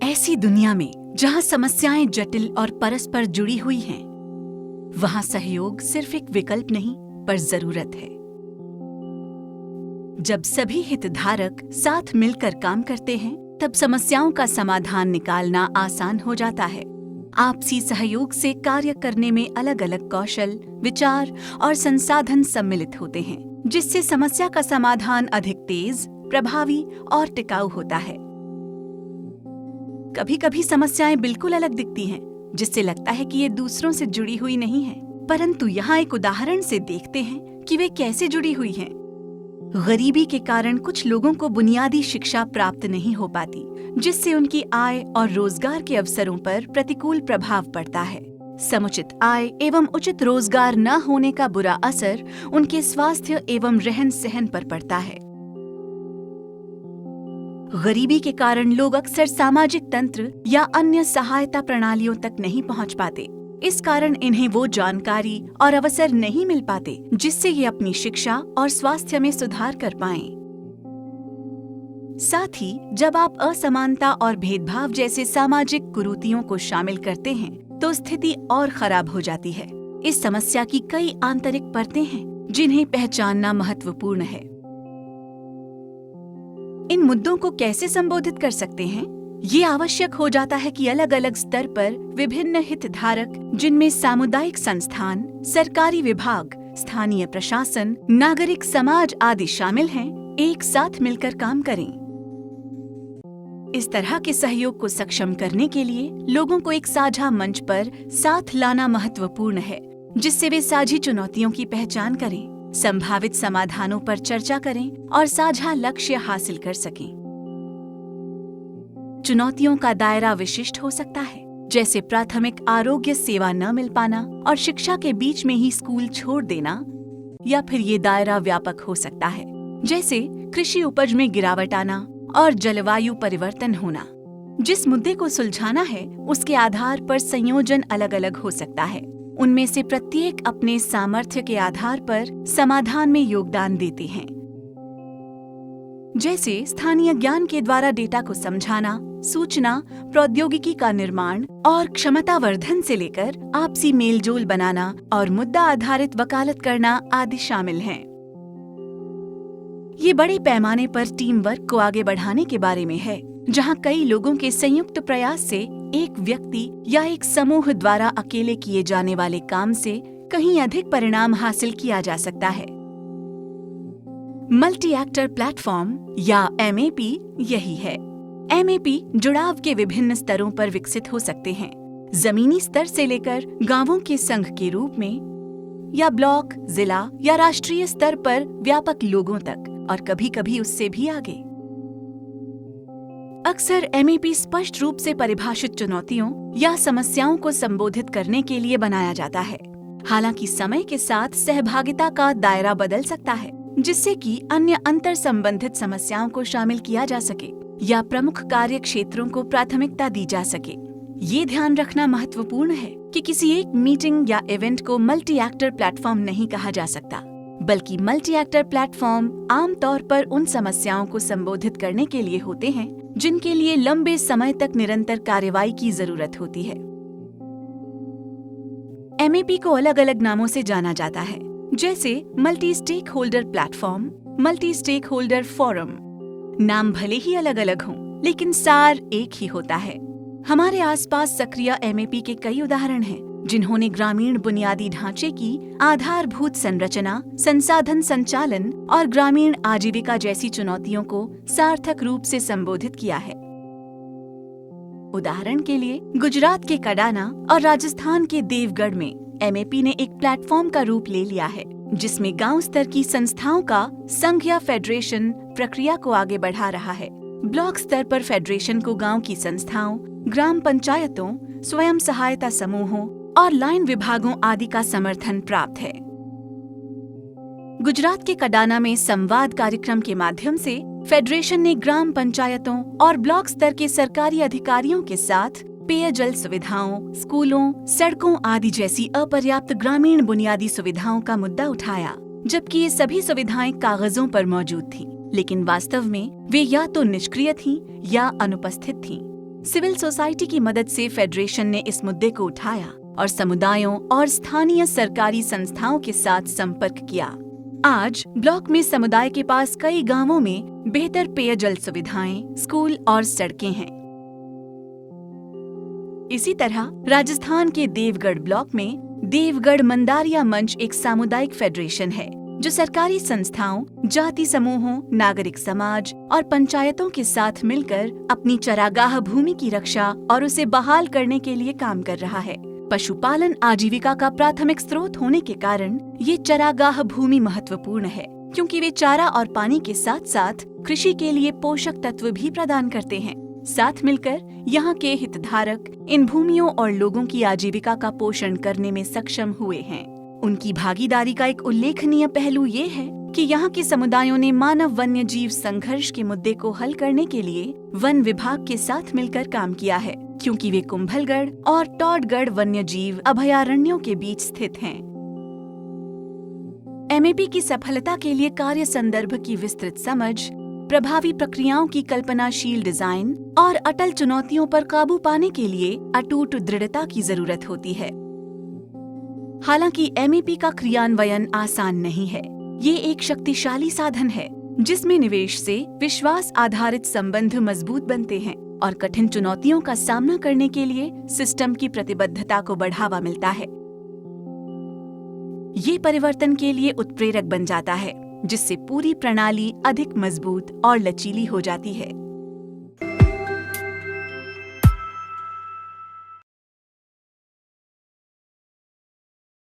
ऐसी दुनिया में जहां समस्याएं जटिल और परस्पर जुड़ी हुई हैं, वहां सहयोग सिर्फ एक विकल्प नहीं पर जरूरत है। जब सभी हितधारक साथ मिलकर काम करते हैं, तब समस्याओं का समाधान निकालना आसान हो जाता है। आपसी सहयोग से कार्य करने में अलग अलग कौशल, विचार और संसाधन सम्मिलित होते हैं, जिससे समस्या का समाधान अधिक तेज, प्रभावी और टिकाऊ होता है। कभी कभी समस्याएं बिल्कुल अलग दिखती हैं, जिससे लगता है कि ये दूसरों से जुड़ी हुई नहीं है, परंतु यहाँ एक उदाहरण से देखते हैं कि वे कैसे जुड़ी हुई हैं। गरीबी के कारण कुछ लोगों को बुनियादी शिक्षा प्राप्त नहीं हो पाती, जिससे उनकी आय और रोजगार के अवसरों पर प्रतिकूल प्रभाव पड़ता है। समुचित आय एवं उचित रोजगार न होने का बुरा असर उनके स्वास्थ्य एवं रहन सहन पर पड़ता है। गरीबी के कारण लोग अक्सर सामाजिक तंत्र या अन्य सहायता प्रणालियों तक नहीं पहुंच पाते। इस कारण इन्हें वो जानकारी और अवसर नहीं मिल पाते जिससे ये अपनी शिक्षा और स्वास्थ्य में सुधार कर पाएं। साथ ही जब आप असमानता और भेदभाव जैसे सामाजिक कुरीतियों को शामिल करते हैं, तो स्थिति और खराब हो जाती है। इस समस्या की कई आंतरिक परतें हैं जिन्हें पहचानना महत्वपूर्ण है। इन मुद्दों को कैसे संबोधित कर सकते हैं? ये आवश्यक हो जाता है कि अलग अलग स्तर पर विभिन्न हितधारक, जिनमें सामुदायिक संस्थान, सरकारी विभाग, स्थानीय प्रशासन, नागरिक समाज आदि शामिल हैं, एक साथ मिलकर काम करें। इस तरह के सहयोग को सक्षम करने के लिए लोगों को एक साझा मंच पर साथ लाना महत्वपूर्ण है, जिससे वे साझी चुनौतियों की पहचान करें, संभावित समाधानों पर चर्चा करें और साझा लक्ष्य हासिल कर सकें। चुनौतियों का दायरा विशिष्ट हो सकता है, जैसे प्राथमिक आरोग्य सेवा न मिल पाना और शिक्षा के बीच में ही स्कूल छोड़ देना, या फिर ये दायरा व्यापक हो सकता है, जैसे कृषि उपज में गिरावट आना और जलवायु परिवर्तन होना। जिस मुद्दे को सुलझाना है, उसके आधार पर संयोजन अलग अलग हो सकता है। उनमें से प्रत्येक अपने सामर्थ्य के आधार पर समाधान में योगदान देते हैं, जैसे स्थानीय ज्ञान के द्वारा डेटा को समझाना, सूचना प्रौद्योगिकी का निर्माण और क्षमतावर्धन से लेकर आपसी मेलजोल बनाना और मुद्दा आधारित वकालत करना आदि शामिल हैं। ये बड़े पैमाने पर टीम वर्क को आगे बढ़ाने के बारे में है, जहां कई लोगों के संयुक्त प्रयास से एक व्यक्ति या एक समूह द्वारा अकेले किए जाने वाले काम से कहीं अधिक परिणाम हासिल किया जा सकता है। मल्टी एक्टर प्लेटफॉर्म या MAP यही है। MAP जुड़ाव के विभिन्न स्तरों पर विकसित हो सकते हैं, जमीनी स्तर से लेकर गांवों के संघ के रूप में, या ब्लॉक, जिला या राष्ट्रीय स्तर पर व्यापक लोगों तक, और कभी कभी उससे भी आगे। अक्सर MAP स्पष्ट रूप से परिभाषित चुनौतियों या समस्याओं को संबोधित करने के लिए बनाया जाता है। हालांकि समय के साथ सहभागिता का दायरा बदल सकता है, जिससे कि अन्य अंतर संबंधित समस्याओं को शामिल किया जा सके या प्रमुख कार्य क्षेत्रों को प्राथमिकता दी जा सके। ये ध्यान रखना महत्वपूर्ण है कि किसी एक मीटिंग या इवेंट को मल्टी एक्टर प्लेटफॉर्म नहीं कहा जा सकता, बल्कि मल्टी एक्टर प्लेटफॉर्म आमतौर पर उन समस्याओं को संबोधित करने के लिए होते हैं जिनके लिए लंबे समय तक निरंतर कार्रवाई की जरूरत होती है। MAP को अलग अलग नामों से जाना जाता है, जैसे multi stakeholder platform, multi stakeholder forum. नाम भले ही अलग अलग हों, लेकिन सार एक ही होता है। हमारे आसपास सक्रिय MAP के कई उदाहरण हैं, जिन्होंने ग्रामीण बुनियादी ढांचे की आधारभूत संरचना, संसाधन संचालन और ग्रामीण आजीविका जैसी चुनौतियों को सार्थक रूप से संबोधित किया है। उदाहरण के लिए गुजरात के कडाना और राजस्थान के देवगढ़ में MAP ने एक प्लेटफॉर्म का रूप ले लिया है, जिसमें गांव स्तर की संस्थाओं का संघ या फेडरेशन प्रक्रिया को आगे बढ़ा रहा है। ब्लॉक स्तर पर फेडरेशन को गांव की संस्थाओं, ग्राम पंचायतों, स्वयं सहायता समूहों और लाइन विभागों आदि का समर्थन प्राप्त है। गुजरात के कडाना में संवाद कार्यक्रम के माध्यम से फेडरेशन ने ग्राम पंचायतों और ब्लॉक स्तर के सरकारी अधिकारियों के साथ पेयजल सुविधाओं, स्कूलों, सड़कों आदि जैसी अपर्याप्त ग्रामीण बुनियादी सुविधाओं का मुद्दा उठाया जबकि ये सभी सुविधाएं कागजों पर मौजूद थीं, लेकिन वास्तव में वे या तो निष्क्रिय थीं या अनुपस्थित थीं। सिविल सोसाइटी की मदद से फेडरेशन ने इस मुद्दे को उठाया और समुदायों और स्थानीय सरकारी संस्थाओं के साथ संपर्क किया। आज ब्लॉक में समुदाय के पास कई गांवों में बेहतर पेयजल सुविधाएं, स्कूल और सड़कें हैं। इसी तरह राजस्थान के देवगढ़ ब्लॉक में देवगढ़ मंदारिया मंच एक सामुदायिक फेडरेशन है जो सरकारी संस्थाओं, जाति समूहों, नागरिक समाज और पंचायतों के साथ मिलकर अपनी चरागाह भूमि की रक्षा और उसे बहाल करने के लिए काम कर रहा है। पशुपालन आजीविका का प्राथमिक स्रोत होने के कारण ये चरागाह भूमि महत्वपूर्ण है, क्योंकि वे चारा और पानी के साथ साथ कृषि के लिए पोषक तत्व भी प्रदान करते हैं। साथ मिलकर यहाँ के हितधारक इन भूमियों और लोगों की आजीविका का पोषण करने में सक्षम हुए हैं। उनकी भागीदारी का एक उल्लेखनीय पहलू ये है कि यहाँ के समुदायों ने मानव वन्य जीव संघर्ष के मुद्दे को हल करने के लिए वन विभाग के साथ मिलकर काम किया है, क्योंकि वे कुंभलगढ़ और टॉडगढ़ वन्य जीव अभयारण्यों के बीच स्थित हैं। एमएपी की सफलता के लिए कार्य संदर्भ की विस्तृत समझ, प्रभावी प्रक्रियाओं की कल्पनाशील डिजाइन और अटल चुनौतियों पर काबू पाने के लिए अटूट दृढ़ता की जरूरत होती है। हालांकि एमएपी का क्रियान्वयन आसान नहीं है। ये एक शक्तिशाली साधन है जिसमें निवेश से विश्वास आधारित संबंध मजबूत बनते हैं और कठिन चुनौतियों का सामना करने के लिए सिस्टम की प्रतिबद्धता को बढ़ावा मिलता है। ये परिवर्तन के लिए उत्प्रेरक बन जाता है, जिससे पूरी प्रणाली अधिक मजबूत और लचीली हो जाती है।